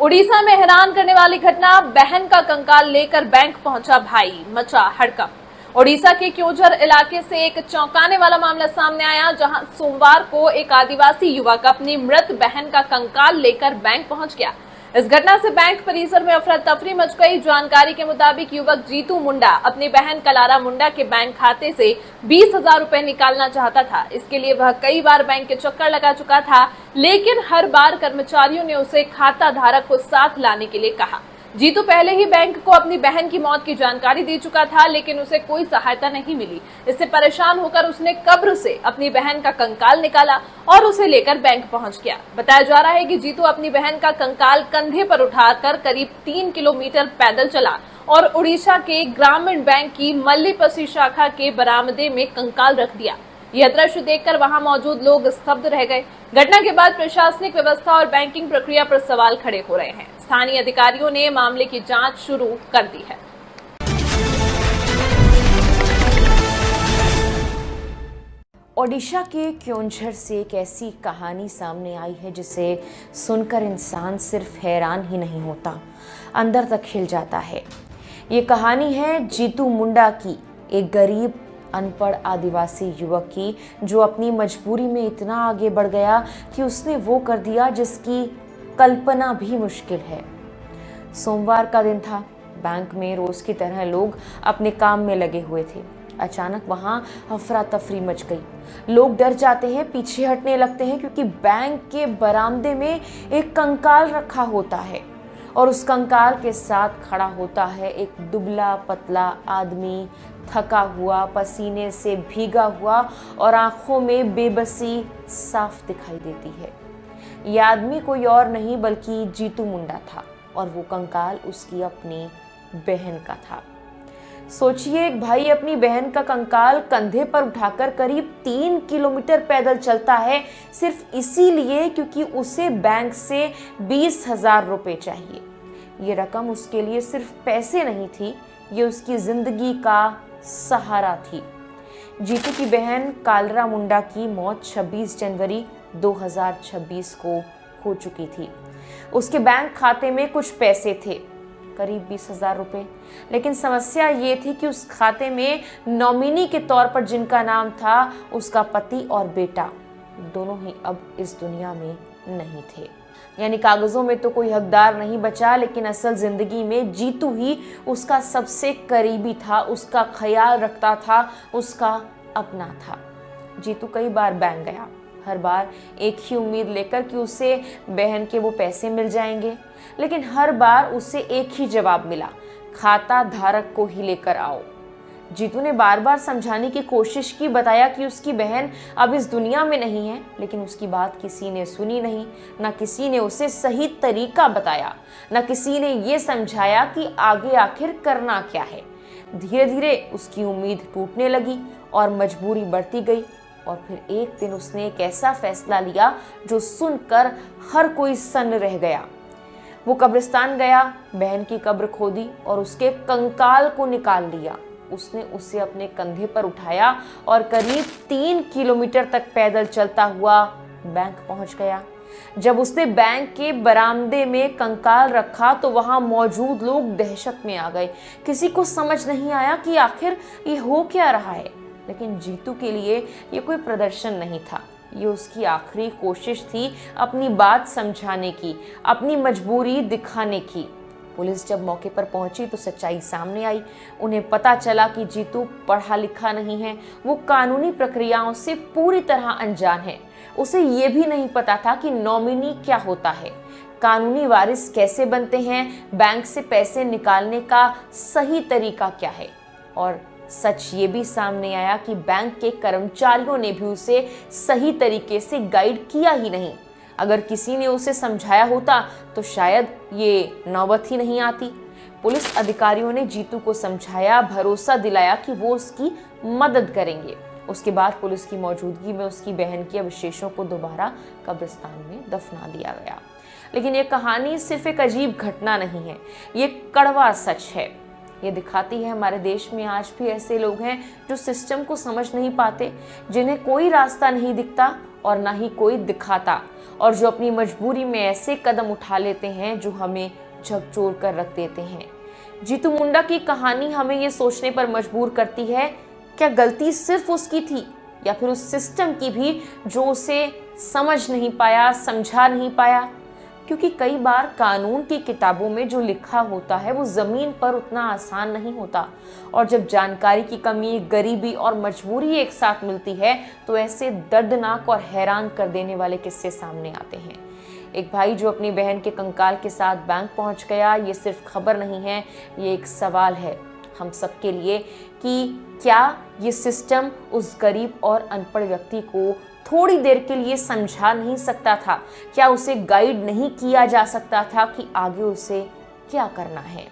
उड़ीसा में हैरान करने वाली घटना, बहन का कंकाल लेकर बैंक पहुंचा भाई, मचा हड़कंप। उड़ीसा के क्योंझर इलाके से एक चौंकाने वाला मामला सामने आया, जहां सोमवार को एक आदिवासी युवक अपनी मृत बहन का कंकाल लेकर बैंक पहुंच गया। इस घटना से बैंक परिसर में अफरा तफरी मच गई। जानकारी के मुताबिक युवक जीतू मुंडा अपनी बहन कलारा मुंडा के बैंक खाते से 20,000 रुपए निकालना चाहता था। इसके लिए वह कई बार बैंक के चक्कर लगा चुका था, लेकिन हर बार कर्मचारियों ने उसे खाता धारक को साथ लाने के लिए कहा। जीतू पहले ही बैंक को अपनी बहन की मौत की जानकारी दे चुका था, लेकिन उसे कोई सहायता नहीं मिली। इससे परेशान होकर उसने कब्र से अपनी बहन का कंकाल निकाला और उसे लेकर बैंक पहुंच गया। बताया जा रहा है कि जीतू अपनी बहन का कंकाल कंधे पर उठाकर करीब 3 किलोमीटर पैदल चला और उड़ीसा के ग्रामीण बैंक की मल्लीपसी शाखा के बरामदे में कंकाल रख दिया। यह दृश्य देखकर वहां मौजूद लोग स्तब्ध रह गए। घटना के बाद प्रशासनिक व्यवस्था और बैंकिंग प्रक्रिया पर सवाल खड़े हो रहे हैं। स्थानीय अधिकारियों ने मामले की जांच शुरू कर दी है। ओडिशा के क्योंझर से एक ऐसी कहानी सामने आई है जिसे सुनकर इंसान सिर्फ हैरान ही नहीं होता, अंदर तक हिल जाता है। ये कहानी है जीतू मुंडा की, एक गरीब अनपढ़ आदिवासी युवक की, जो अपनी मजबूरी में इतना आगे बढ़ गया कि उसने वो कर दिया जिसकी कल्पना भी मुश्किल है। सोमवार का दिन था। बैंक में रोज की तरह लोग अपने काम में लगे हुए थे। अचानक वहां अफरा तफरी मच गई। लोग डर जाते हैं, पीछे हटने लगते हैं, क्योंकि बैंक के बरामदे में एक कंकाल रखा होता है और उस कंकाल के साथ खड़ा होता है एक दुबला पतला आदमी, थका हुआ, पसीने से भीगा हुआ और आंखों में बेबसी साफ दिखाई देती है। यह आदमी कोई और नहीं बल्कि जीतू मुंडा था और वो कंकाल उसकी अपनी बहन का था। सोचिए, एक भाई अपनी बहन का कंकाल कंधे पर उठाकर करीब 3 किलोमीटर पैदल चलता है, सिर्फ इसीलिए क्योंकि उसे बैंक से 20,000 रुपए चाहिए। ये रकम उसके लिए सिर्फ पैसे नहीं थी, ये उसकी जिंदगी का सहारा थी। जीतू की बहन कालरा मुंडा की मौत 26 जनवरी 2026 को हो चुकी थी। उसके बैंक खाते में कुछ पैसे थे, करीब 20,000 रुपए, लेकिन समस्या ये थी कि उस खाते में नॉमिनी के तौर पर जिनका नाम था, उसका पति और बेटा, दोनों ही अब इस दुनिया में नहीं थे। यानी कागजों में तो कोई हकदार नहीं बचा, लेकिन असल जिंदगी में जीतू ही उसका सबसे करीबी था, उसका ख्याल रखता था, उसका अपना था। जीतू कई बार बैंक गया, हर बार एक ही उम्मीद लेकर कि उसे बहन के वो पैसे मिल जाएंगे, लेकिन हर बार उसे एक ही जवाब मिला, खाता धारक को ही लेकर आओ। जीतू ने बार बार समझाने की कोशिश की, बताया कि उसकी बहन अब इस दुनिया में नहीं है, लेकिन उसकी बात किसी ने सुनी नहीं। न किसी ने उसे सही तरीका बताया, न किसी ने ये समझाया कि आगे आखिर करना क्या है। धीरे धीरे उसकी उम्मीद टूटने लगी और मजबूरी बढ़ती गई। और फिर एक दिन उसने एक ऐसा फैसला लिया जो सुनकर हर कोई सन्न रह गया। वो कब्रिस्तान गया, बहन की कब्र खोदी और उसके कंकाल को निकाल लिया। उसने उसे अपने कंधे पर उठाया और करीब 3 किलोमीटर तक पैदल चलता हुआ बैंक पहुंच गया। जब उसने बैंक के बरामदे में कंकाल रखा तो वहां मौजूद लोग दहशत में आ गए। किसी को समझ नहीं आया कि आखिर ये हो क्या रहा है, लेकिन जीतू के लिए ये कोई प्रदर्शन नहीं था, ये उसकी आखिरी कोशिश थी अपनी बात समझाने की, अपनी मजबूरी दिखाने की। पुलिस जब मौके पर पहुंची तो सच्चाई सामने आई। उन्हें पता चला कि जीतू पढ़ा लिखा नहीं है, वो कानूनी प्रक्रियाओं से पूरी तरह अनजान है। उसे ये भी नहीं पता था कि नॉमिनी क्या होता है, कानूनी वारिस कैसे बनते हैं, बैंक से पैसे निकालने का सही तरीका क्या है। और सच ये भी सामने आया कि बैंक के कर्मचारियों ने भी उसे सही तरीके से गाइड किया ही नहीं। अगर किसी ने उसे समझाया होता तो शायद ये नौबत ही नहीं आती। पुलिस अधिकारियों ने जीतू को समझाया, भरोसा दिलाया कि वो उसकी मदद करेंगे। उसके बाद पुलिस की मौजूदगी में उसकी बहन के अवशेषों को दोबारा कब्रिस्तान में दफना दिया गया। लेकिन ये कहानी सिर्फ एक अजीब घटना नहीं है, ये कड़वा सच है। ये दिखाती है हमारे देश में आज भी ऐसे लोग हैं जो सिस्टम को समझ नहीं पाते, जिन्हें कोई रास्ता नहीं दिखता और ना ही कोई दिखाता, और जो अपनी मजबूरी में ऐसे कदम उठा लेते हैं जो हमें झकझोर कर रख देते हैं। जीतू मुंडा की कहानी हमें ये सोचने पर मजबूर करती है, क्या गलती सिर्फ उसकी थी या फिर उस सिस्टम की भी जो उसे समझ नहीं पाया, समझा नहीं पाया? क्योंकि कई बार कानून की किताबों में जो लिखा होता है वो ज़मीन पर उतना आसान नहीं होता, और जब जानकारी की कमी, गरीबी और मजबूरी एक साथ मिलती है तो ऐसे दर्दनाक और हैरान कर देने वाले किस्से सामने आते हैं। एक भाई जो अपनी बहन के कंकाल के साथ बैंक पहुंच गया, ये सिर्फ खबर नहीं है, ये एक सवाल है हम सबके लिए कि क्या ये सिस्टम उस गरीब और अनपढ़ व्यक्ति को थोड़ी देर के लिए समझा नहीं सकता था? क्या उसे गाइड नहीं किया जा सकता था कि आगे उसे क्या करना है?